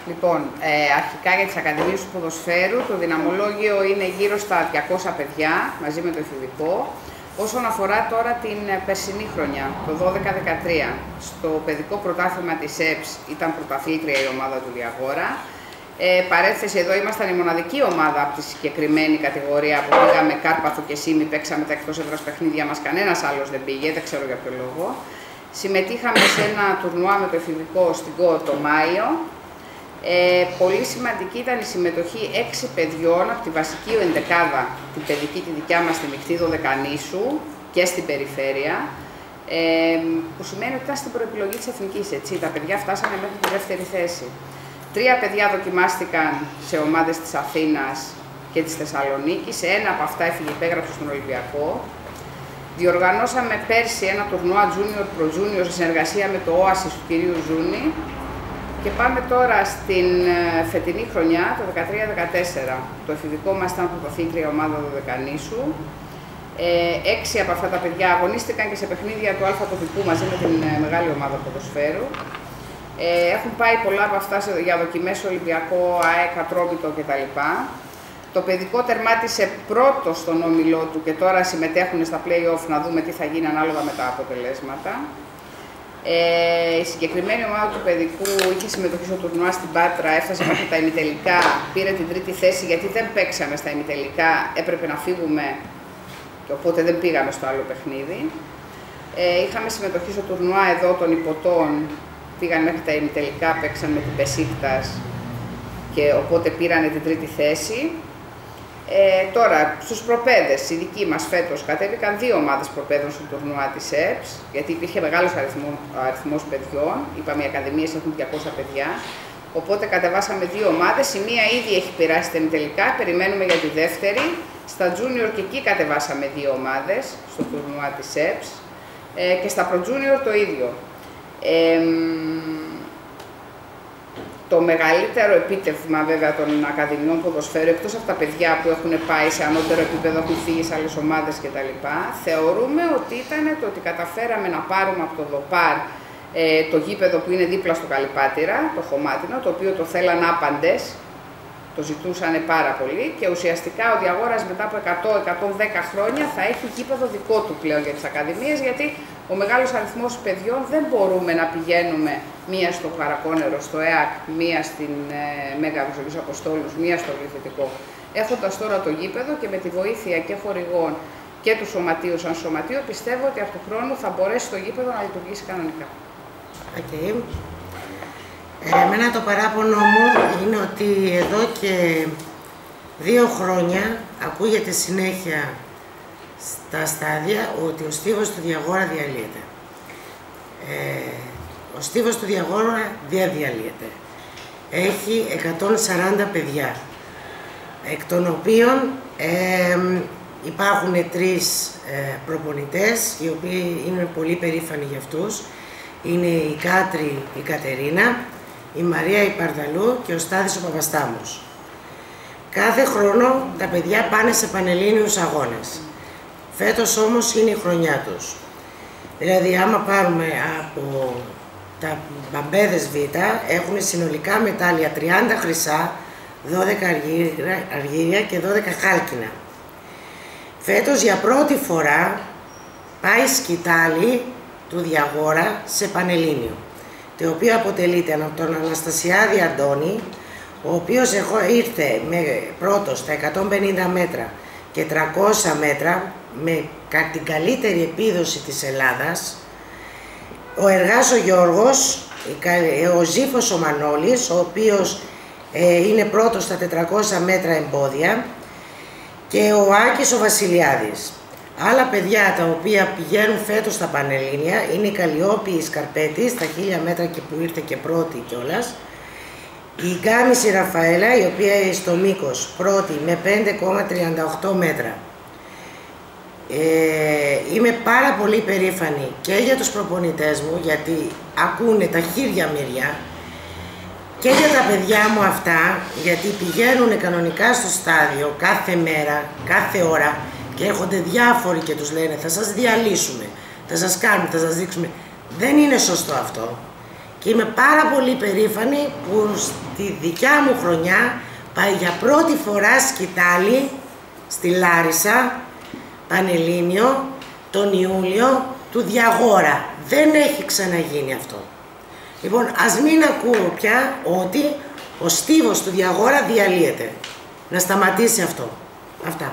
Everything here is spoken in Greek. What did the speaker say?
Λοιπόν, αρχικά για τις Ακαδημίες του Ποδοσφαίρου, το δυναμολόγιο είναι γύρω στα 200 παιδιά, μαζί με το εφηβικό. Όσον αφορά τώρα την περσινή χρονιά, το 12-13, στο παιδικό πρωτάθλημα της ΕΠΣ ήταν πρωταθλήτρια η ομάδα του Διαγόρα. Παρένθεση, εδώ ήμασταν η μοναδική ομάδα από τη συγκεκριμένη κατηγορία που πήγαμε Κάρπαθο και Σίμι, παίξαμε τα εκτός έδρας παιχνίδια μας, κανένας άλλος δεν πήγε, δεν ξέρω για ποιο λόγο. Συμμετείχαμε σε ένα τουρνουά με το εφηβικό στην ΚΟ το Μάιο. Πολύ σημαντική ήταν η συμμετοχή 6 παιδιών από τη βασική ενδεκάδα, την παιδική τη δικιά μας, τη μεικτή Δωδεκανήσου και στην περιφέρεια, που σημαίνει ότι ήταν στην προεπιλογή της Εθνικής, έτσι. Τα παιδιά φτάσανε μέχρι τη δεύτερη θέση. 3 παιδιά δοκιμάστηκαν σε ομάδες της Αθήνας και της Θεσσαλονίκης, σε ένα από αυτά έφυγε υπέγραψε στον Ολυμπιακό. Διοργανώσαμε πέρσι ένα τουρνουά Junior Pro Junior σε συνεργασία με το Oasis του κυρίου Ζούνη. Και πάμε τώρα στην φετινή χρονιά, το 13-14. Το εφηβικό μας ήταν πρωταθλήτρια ομάδα Δωδεκανήσου. 6 από αυτά τα παιδιά αγωνίστηκαν και σε παιχνίδια του Α τοπικού μαζί με την μεγάλη ομάδα ποδοσφαίρου. Έχουν πάει πολλά από αυτά για δοκιμές Ολυμπιακό, ΑΕΚ, Ατρόμητο κτλ. Το παιδικό τερμάτισε πρώτο στον όμιλό του και τώρα συμμετέχουν στα play-off να δούμε τι θα γίνει ανάλογα με τα αποτελέσματα. Η συγκεκριμένη ομάδα του παιδικού είχε συμμετοχή στο τουρνουά στην Πάτρα, έφτασε μέχρι τα ημιτελικά, πήρε την τρίτη θέση γιατί δεν παίξαμε στα ημιτελικά, έπρεπε να φύγουμε και οπότε δεν πήγαμε στο άλλο παιχνίδι. Είχαμε συμμετοχή στο τουρνουά εδώ των υποτών, πήγαν μέχρι τα ημιτελικά, παίξαν με την Πεσίκτας και οπότε πήρανε την τρίτη θέση. Τώρα, στους προπαίδες, οι δικοί μας φέτος κατέβηκαν 2 ομάδες προπαίδων στο τουρνουά της ΕΠΣ, γιατί υπήρχε μεγάλος αριθμός παιδιών, είπαμε οι Ακαδημίες έχουν 200 παιδιά, οπότε κατεβάσαμε 2 ομάδες, η μία ήδη έχει περάσει τα τελικά, περιμένουμε για τη δεύτερη. Στα Junior και εκεί κατεβάσαμε 2 ομάδες στο τουρνουά της ΕΠΣ και στα Pro Junior το ίδιο. Το μεγαλύτερο επίτευγμα βέβαια των Ακαδημιών Ποδοσφαίρου, εκτός από τα παιδιά που έχουν πάει σε ανώτερο επίπεδο, έχουν φύγει σε άλλες ομάδες κτλ., θεωρούμε ότι ήταν το ότι καταφέραμε να πάρουμε από το ΔΟΠΑΡ το γήπεδο που είναι δίπλα στο Καλυπάτηρα, το Χωμάτινο, το οποίο το θέλαν άπαντες, το ζητούσαν πάρα πολύ και ουσιαστικά ο Διαγόρας μετά από 100-110 χρόνια θα έχει γήπεδο δικό του πλέον για τις Ακαδημίες, γιατί ο μεγάλος αριθμός παιδιών δεν μπορούμε να πηγαίνουμε μία στο Χαρακόνερο, στο ΕΑΚ, μία στην Μέγα Βυζαντινής Αποστόλους, μία στο Γλυφητικό. Έχοντας τώρα το γήπεδο και με τη βοήθεια και χορηγών και του σωματείου σαν σωματείο, πιστεύω ότι από του χρόνου θα μπορέσει το γήπεδο να λειτουργήσει κανονικά. Okay. Εμένα το παράπονο μου είναι ότι εδώ και 2 χρόνια ακούγεται συνέχεια στα στάδια ότι ο στίβος του Διαγόρα διαλύεται. Ο στίβος του Διαγόρα δεν διαλύεται. Έχει 140 παιδιά, εκ των οποίων υπάρχουν 3 προπονητές, οι οποίοι είναι πολύ περήφανοι για αυτούς. Είναι η Κάτρη η Κατερίνα, η Μαρία η Παρδαλού και ο Στάδης ο Παπαστάμος. Κάθε χρόνο τα παιδιά πάνε σε πανελλήνιους αγώνες. Φέτος όμως είναι η χρονιά τους. Δηλαδή άμα πάρουμε από τα μπαμπέδες Β, έχουν συνολικά μετάλλια 30 χρυσά, 12 αργύρια και 12 χάλκινα. Φέτος για πρώτη φορά πάει σκητάλη του Διαγόρα σε πανελλήνιο, το οποίο αποτελείται από τον Αναστασιάδη Αντώνη, ο οποίος ήρθε πρώτος στα 150 μέτρα και 300 μέτρα με την καλύτερη επίδοση της Ελλάδας, ο Εργάς ο Γιώργος, ο Ζήφος ο Μανώλης, ο οποίος είναι πρώτος στα 400 μέτρα εμπόδια, και ο Άκης ο Βασιλιάδης. Άλλα παιδιά τα οποία πηγαίνουν φέτος στα Πανελλήνια είναι η Καλλιόπη η Σκαρπέτη στα 1000 μέτρα και που ήρθε και πρώτη κιόλας, η Γκάμιση Ραφαέλα, η οποία στο μήκος πρώτη με 5,38 μέτρα. Είμαι πάρα πολύ περήφανη και για τους προπονητές μου, γιατί ακούνε τα χίλια μυριά, και για τα παιδιά μου αυτά, γιατί πηγαίνουν κανονικά στο στάδιο κάθε μέρα, κάθε ώρα, και έρχονται διάφοροι και τους λένε θα σας διαλύσουμε, θα σας κάνουμε, θα σας δείξουμε. Δεν είναι σωστό αυτό. Και είμαι πάρα πολύ περήφανη που στη δικιά μου χρονιά πάει για πρώτη φορά σκητάλη στη Λάρισα, Πανελλήνιο, τον Ιούλιο του Διαγόρα. Δεν έχει ξαναγίνει αυτό. Λοιπόν, ας μην ακούω πια ότι ο στίβος του Διαγόρα διαλύεται. Να σταματήσει αυτό. Αυτά.